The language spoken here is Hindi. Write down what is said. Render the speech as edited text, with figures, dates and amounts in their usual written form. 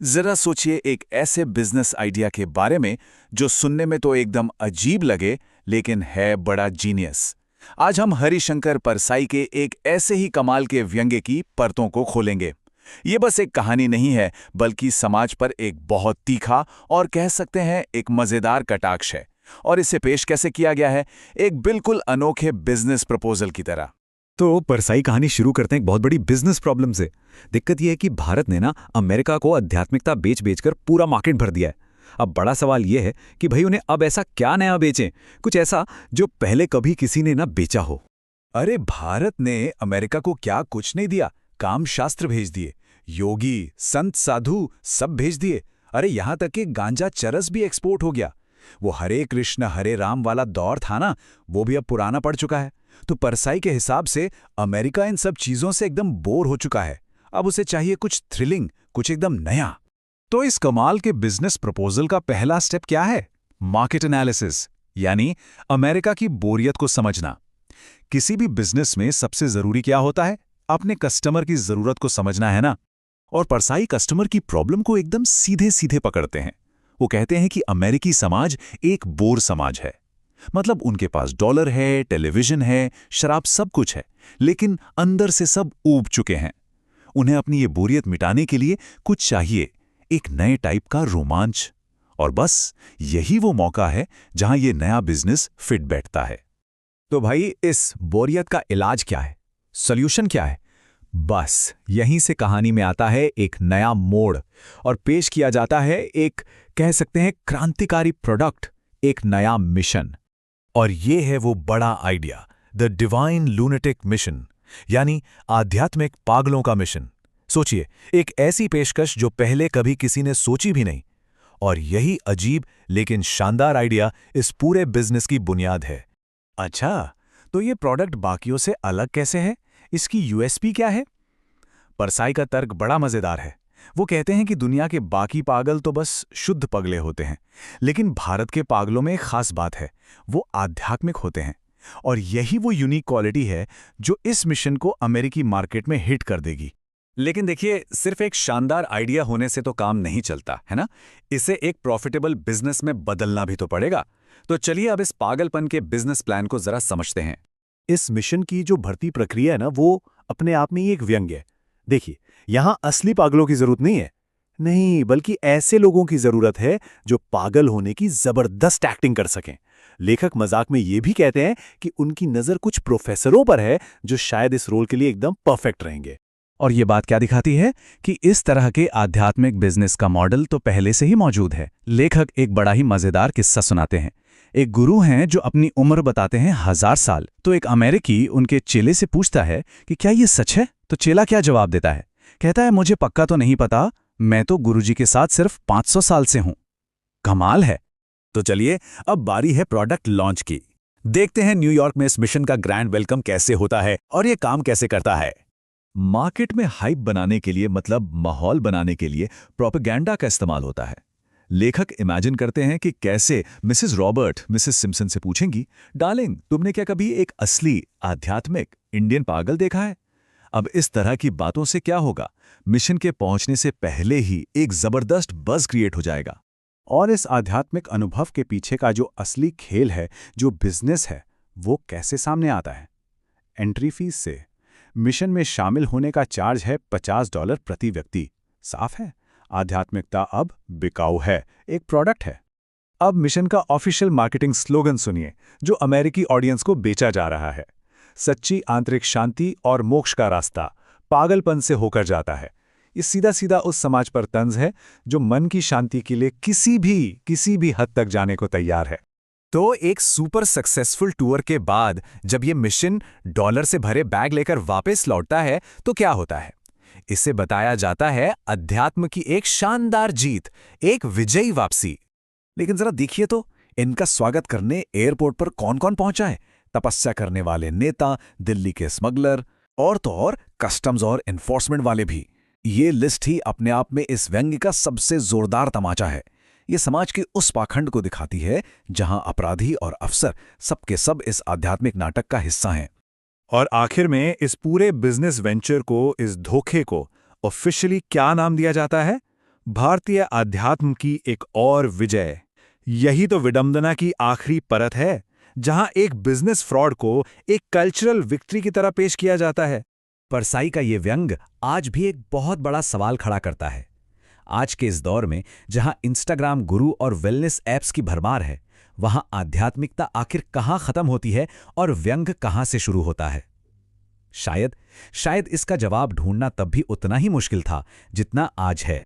जरा सोचिए एक ऐसे बिजनेस आइडिया के बारे में जो सुनने में तो एकदम अजीब लगे, लेकिन है बड़ा जीनियस। आज हम हरिशंकर परसाई के एक ऐसे ही कमाल के व्यंग्य की परतों को खोलेंगे। ये बस एक कहानी नहीं है, बल्कि समाज पर एक बहुत तीखा और कह सकते हैं एक मजेदार कटाक्ष है। और इसे पेश कैसे किया गया है, एक बिल्कुल अनोखे बिजनेस प्रपोजल की तरह। तो परसाई कहानी शुरू करते हैं एक बहुत बड़ी बिजनेस प्रॉब्लम से। दिक्कत यह है कि भारत ने ना अमेरिका को आध्यात्मिकता बेच बेचकर पूरा मार्केट भर दिया है। अब बड़ा सवाल यह है कि भाई उन्हें अब ऐसा क्या नया बेचें, कुछ ऐसा जो पहले कभी किसी ने ना बेचा हो। अरे भारत ने अमेरिका को क्या कुछ नहीं दिया, काम शास्त्र भेज दिए, योगी संत साधु सब भेज दिए। अरे यहां तक कि गांजा चरस भी एक्सपोर्ट हो गया। वो हरे कृष्ण हरे राम वाला दौर था ना, वो भी अब पुराना पड़ चुका है। तो परसाई के हिसाब से अमेरिका इन सब चीजों से एकदम बोर हो चुका है। अब उसे चाहिए कुछ थ्रिलिंग, कुछ एकदम नया। तो इस कमाल के बिजनेस प्रपोजल का पहला स्टेप क्या है? मार्केट एनालिसिस, यानी अमेरिका की बोरियत को समझना। किसी भी बिजनेस में सबसे जरूरी क्या होता है? अपने कस्टमर की जरूरत को समझना है ना। और परसाई कस्टमर की प्रॉब्लम को एकदम सीधे सीधे पकड़ते हैं। वो कहते हैं कि अमेरिकी समाज एक बोर समाज है। मतलब उनके पास डॉलर है, टेलीविजन है, शराब सब कुछ है, लेकिन अंदर से सब ऊब चुके हैं। उन्हें अपनी ये बोरियत मिटाने के लिए कुछ चाहिए, एक नए टाइप का रोमांच। और बस यही वो मौका है जहां ये नया बिजनेस फिट बैठता है। तो भाई इस बोरियत का इलाज क्या है, सॉल्यूशन क्या है? बस यहीं से कहानी में आता है एक नया मोड़ और पेश किया जाता है एक, कह सकते हैं, क्रांतिकारी प्रोडक्ट, एक नया मिशन। और ये है वो बड़ा idea, the divine lunatic mission, यानी आध्यात्मिक पागलों का मिशन। सोचिए, एक ऐसी पेशकश जो पहले कभी किसी ने सोची भी नहीं। और यही अजीब लेकिन शानदार आइडिया इस पूरे बिजनेस की बुनियाद है। अच्छा, तो ये प्रोडक्ट बाकियों से अलग कैसे है? इसकी यूएसपी क्या है? परसाई का तर्क बड़ा मजेदार है। वो कहते हैं कि दुनिया के बाकी पागल तो बस शुद्ध पगले होते हैं, लेकिन भारत के पागलों में एक खास बात है, वो आध्यात्मिक होते हैं। और यही वो यूनिक क्वालिटी है जो इस मिशन को अमेरिकी मार्केट में हिट कर देगी। लेकिन देखिए, सिर्फ एक शानदार आइडिया होने से तो काम नहीं चलता, है ना? इसे एक प्रॉफिटेबल बिजनेस में बदलना भी तो पड़ेगा। तो चलिए अब इस पागलपन के बिजनेस प्लान को जरा समझते हैं। इस मिशन की जो भर्ती प्रक्रिया है ना, वो अपने आप में ही एक व्यंग्य है। देखिए, यहां असली पागलों की जरूरत नहीं है, नहीं, बल्कि ऐसे लोगों की जरूरत है जो पागल होने की जबरदस्त एक्टिंग कर सकें। लेखक मजाक में ये भी कहते हैं कि उनकी नजर कुछ प्रोफेसरों पर है जो शायद इस रोल के लिए एकदम परफेक्ट रहेंगे। और ये बात क्या दिखाती है कि इस तरह के आध्यात्मिक बिजनेस का मॉडल तो पहले से ही मौजूद है। लेखक एक बड़ा ही मजेदार किस्सा सुनाते हैं। एक गुरु हैं जो अपनी उम्र बताते हैं 1000 साल। तो एक अमेरिकी उनके चेले से पूछता है कि क्या ये सच है? तो चेला क्या जवाब देता है? कहता है, मुझे पक्का तो नहीं पता, मैं तो गुरुजी के साथ सिर्फ 500 साल से हूं। कमाल है। तो चलिए अब बारी है प्रोडक्ट लॉन्च की। देखते हैं न्यूयॉर्क में इस मिशन का ग्रैंड वेलकम कैसे होता है और ये काम कैसे करता है। मार्केट में हाइप बनाने के लिए, मतलब माहौल बनाने के लिए, प्रोपेगेंडा का इस्तेमाल होता है। लेखक इमेजिन करते हैं कि कैसे मिसेस रॉबर्ट मिसेस सिम्पसन से पूछेंगी, डार्लिंग, तुमने क्या कभी एक असली आध्यात्मिक इंडियन पागल देखा है? अब इस तरह की बातों से क्या होगा, मिशन के पहुंचने से पहले ही एक जबरदस्त बज़ क्रिएट हो जाएगा। और इस आध्यात्मिक अनुभव के पीछे का जो असली खेल है, जो बिजनेस है, वो कैसे सामने आता है? एंट्री फीस से। मिशन में शामिल होने का चार्ज है $50 प्रति व्यक्ति। साफ है, आध्यात्मिकता अब बिकाऊ है, एक प्रोडक्ट है। अब मिशन का ऑफिशियल मार्केटिंग स्लोगन सुनिए, जो अमेरिकी ऑडियंस को बेचा जा रहा है। सच्ची आंतरिक शांति और मोक्ष का रास्ता पागलपन से होकर जाता है। ये सीधा सीधा उस समाज पर तंज है जो मन की शांति के लिए किसी भी हद तक जाने को तैयार है। तो एक सुपर सक्सेसफुल टूर के बाद जब ये मिशन डॉलर से भरे बैग लेकर वापस लौटता है तो क्या होता है? इसे बताया जाता है अध्यात्म की एक शानदार जीत, एक विजयी वापसी। लेकिन जरा देखिए तो, इनका स्वागत करने एयरपोर्ट पर कौन कौन पहुंचा है? तपस्या करने वाले नेता, दिल्ली के स्मगलर, और तो और कस्टम्स और एनफोर्समेंट वाले भी। ये लिस्ट ही अपने आप में इस व्यंग्य का सबसे जोरदार तमाचा है। ये समाज के उस पाखंड को दिखाती है जहां अपराधी और अफसर सबके सब इस आध्यात्मिक नाटक का हिस्सा हैं। और आखिर में इस पूरे बिजनेस वेंचर को, इस धोखे को ऑफिशियली क्या नाम दिया जाता है? भारतीय अध्यात्म की एक और विजय। यही तो विडंबना की आखिरी परत है, जहां एक बिजनेस फ्रॉड को एक कल्चरल विक्ट्री की तरह पेश किया जाता है। परसाई का ये व्यंग आज भी एक बहुत बड़ा सवाल खड़ा करता है। आज के इस दौर में जहां इंस्टाग्राम गुरु और वेलनेस ऐप्स की भरमार है, वहां आध्यात्मिकता आखिर कहां खत्म होती है और व्यंग कहां से शुरू होता है? शायद इसका जवाब ढूंढना तब भी उतना ही मुश्किल था जितना आज है।